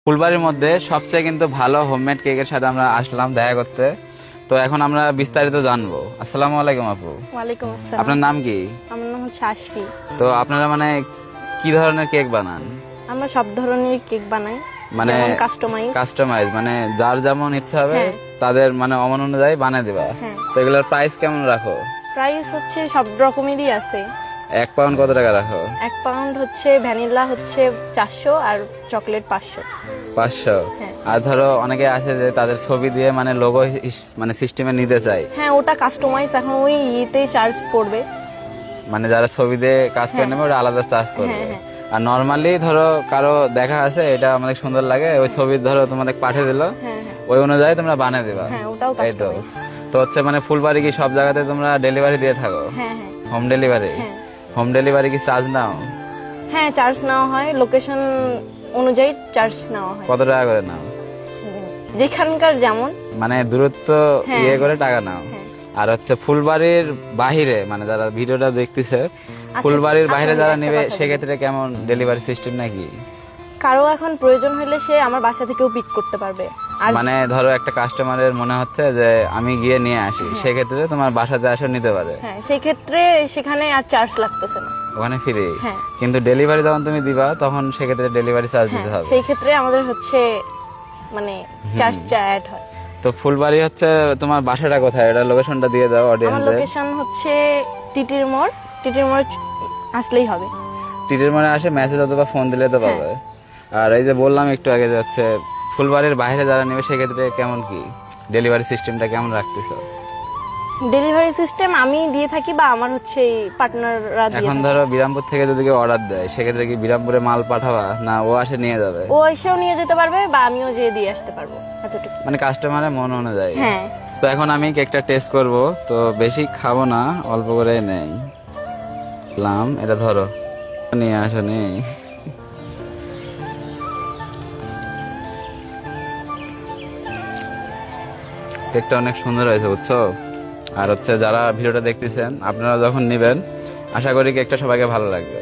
ফুলবাড়ির মধ্যে সবচেয়ে কিন্তু ভালো হোমমেড কেকের সাথে আমরা আসলাম দেখা করতে। তো এখন আমরা বিস্তারিত জানবো। আসসালামু আলাইকুম আপু। ওয়ালাইকুম আসসালাম। আপনার নাম কি? আমার নাম হচ্ছে আশফি। তো আপনারা মানে কি ধরনের কেক বানান? আমরা সব ধরনের কেক বানাই, মানে কাস্টমাইজ, মানে যার যেমন ইচ্ছা হবে হ্যাঁ। তাদের মানে অমন অনুযায়ী বানিয়ে দিবা। হ্যাঁ। তো এগুলোর প্রাইস কেমন রাখো? প্রাইস হচ্ছে সব রকমেরই আছে। 1 পাউন্ড কত টাকা রাখো? 1 পাউন্ড হচ্ছে ভ্যানিলা হচ্ছে 400 আর চকলেট 500। 500। হ্যাঁ। আর ধরো অনেকে আছে যে তাদের ছবি দিয়ে মানে লোগো মানে সিস্টেমে নিতে চায়, হ্যাঁ, ওটা কাস্টমাইজ এখন ওই ইতে চার্জ পড়বে। মানে যারা ছবি দিয়ে কাজ করে হ্যাঁ। নেবে ওটা আলাদা চার্জ করবে। হ্যাঁ, হ্যাঁ। আর নরমালি ধরো কারো দেখা আছে এটা আমাদের সুন্দর লাগে, ওই ছবি ধরো তোমাদের পাঠিয়ে দিল, হ্যাঁ, হ্যাঁ। ওই অনুযায়ী তোমরা বানিয়ে দিবা। হ্যাঁ, ওটাও এই তো। কাস্টমাইজ। তো হচ্ছে মানে ফুলবাড়ি কি সব জায়গাতে তোমরা ডেলিভারি দিয়ে থাকো? হ্যাঁ, হ্যাঁ। Home delivery? হ্যাঁ। হোম ডেলিভারি কি চার্জ নাও? হ্যাঁ, চার্জ নেওয়া হয়, লোকেশন অনুযায়ী চার্জ নেওয়া হয়। কত টাকা করে নাও? যেখানকার যেমন। মানে দূরত্ব হ্যাঁ। ইয়ে করে টাকা নাও? হ্যাঁ। আর হচ্ছে ফুলবাড়ির বাহিরে মানে যারা ভিডিওটা দেখতেছে, ফুলবাড়ির বাইরে যারা একটা নেবে কথা বলি। সেক্ষেত্রে কেমন ডেলিভারি সিস্টেম নাকি? কারো এখন প্রয়োজন হলে সে আমার বাসা থেকেও পিক করতে পারবে। আর মানে ধরো একটা কাস্টমারের মনে হচ্ছে যে আমি গিয়ে নিয়ে আসি, সেক্ষেত্রে তোমার বাসাতে আসে নিতে পারে? হ্যাঁ, সেই ক্ষেত্রে সেখানে আর চার্জ লাগতেছে না। ওখানে ফ্রি? হ্যাঁ। কিন্তু ডেলিভারি যখন তুমি দিবা তখন সেক্ষেত্রে ডেলিভারি চার্জ দিতে হ্যাঁ, হবে। সেই ক্ষেত্রে আমাদের হচ্ছে মানে চার্জটা অ্যাড হয়। তো ফুলবাড়ি হচ্ছে তোমার বাসাটা কোথায়, এটা লোকেশনটা দিয়ে দাও আমার অডিয়েন্সদের। লোকেশন হচ্ছে টিটির মোড়। টিটির মোড় আসলেই হবে। টিটির মনে আসে মেসেজ অথবা ফোন দিলে তো পাবে। আর এই যে বললাম একটু আগে যে হচ্ছে ফুলবাড়ির বাইরে যারা নেবে সেক্ষেত্রে কেমন কি ডেলিভারি সিস্টেমটা কেমন রাখতেছো? ডেলিভারি সিস্টেম আমি দিয়ে থাকি বা আমার হচ্ছে পার্টনাররা দিয়ে এখন থাকে। ধরো বিরামপুর থেকে যদি কেউ অর্ডার দেয় সেক্ষেত্রে কি বিরামপুরে মাল পাঠাবা না ও আসে নিয়ে যাবে? ও এসেও নিয়ে যেতে পারবে বা আমিও যেয়ে দিয়ে আসতে পারবো, এতটুকু। মানে কাস্টমারের মন অনুযায়ী। হ্যাঁ। তো এখন আমি কেকটা টেস্ট করব, তো বেশি খাবো না, অল্প করে নেই লাম। এটা ধরো, নিয়ে আসো নেই। কেকটা অনেক সুন্দর হয়েছে বুঝছো। আর হচ্ছে যারা ভিডিওটা দেখতেছেন আপনারা যখন নেবেন আশা করি কেকটা সবাইকে ভালো লাগবে।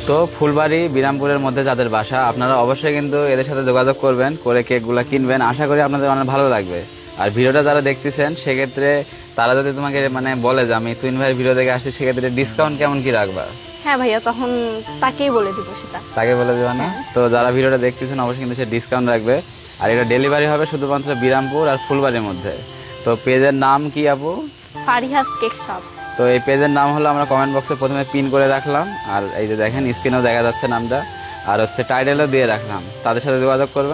তো ফুলবাড়ি বিরামপুরের মধ্যে যাদের বাসা আপনারা অবশ্যই কিন্তু এদের সাথে যোগাযোগ করবেন, করে কেকগুলো কিনবেন, আশা করি আপনাদের অনেক ভালো লাগবে। আর ভিডিওটা যারা দেখতেছেন সেক্ষেত্রে তারা যদি তোমাকে মানে বলে যে আমি তুইন ভাইয়ের ভিডিও দেখে আসছি, সেক্ষেত্রে ডিসকাউন্ট কেমন কি রাখবা? হ্যাঁ ভাইয়া, তখন তাকেই বলে দিব সেটা। তাকে বলে দেবা না? তো যারা ভিডিওটা দেখতেছেন অবশ্যই কিন্তু সে ডিসকাউন্ট রাখবে। আর এটা ডেলিভারি হবে শুধুমাত্র বিরামপুর আর ফুলবাড়ির মধ্যে। তো পেজের নাম কি আপু? Fariha's cake shop. তো এই পেজের নাম হলো আমরা কমেন্ট বক্সে প্রথমে পিন করে রাখলাম, আর এই যে দেখেন স্ক্রিনেও দেখা যাচ্ছে নামটা, আর হচ্ছে টাইটেলও দিয়ে রাখলাম। তাদের সাথে যোগাযোগ করবেন।